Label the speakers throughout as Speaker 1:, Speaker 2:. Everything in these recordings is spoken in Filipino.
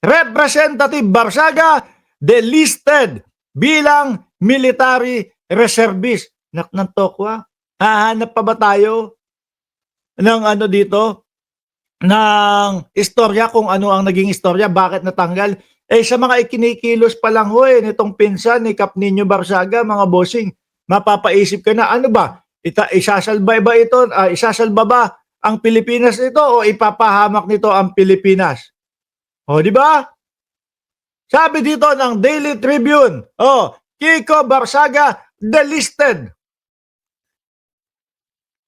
Speaker 1: Representative Barsaga delisted bilang military reservist. Ng tokwa. Hahanap pa ba tayo ng ano dito? Ng istorya kung ano ang naging istorya, bakit natanggal? Eh sa mga ikinikilos pa lang ho nitong pinsan ni Kap Nino Barsaga, mga bossing, mapapaisip ka na, ano ba? Isasalba ba ito? Isasalba ba ang Pilipinas ito o ipapahamak nito ang Pilipinas? O, di ba? Sabi dito ng Daily Tribune, Kiko Barsaga delisted.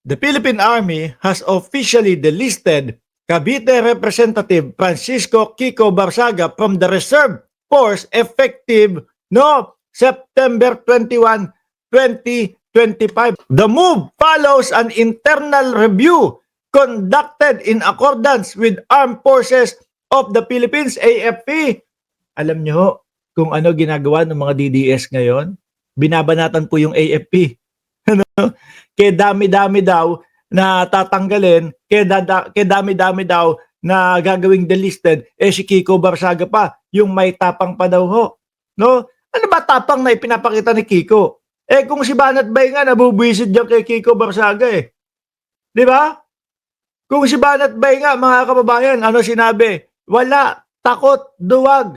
Speaker 1: The Philippine Army has officially delisted Cavite Representative Francisco Kiko Barsaga from the Reserve Force effective September 21, 2025. The move follows an internal review conducted in accordance with Armed Forces of the Philippines, AFP. Alam nyo kung ano ginagawa ng mga DDS ngayon? Binabanatan po yung AFP. Kaya dami-dami daw na tatanggalin, kaya dami-dami daw na gagawing delisted, si Kiko Barsaga pa, yung may tapang pa daw ho. No? Ano ba tapang na ipinapakita ni Kiko? Kung si Banat Bay nga, nabubwisit dyan kay Kiko Barsaga Di ba? Kung si Banat Bay nga, mga kababayan, ano sinabi? Wala, takot, duwag.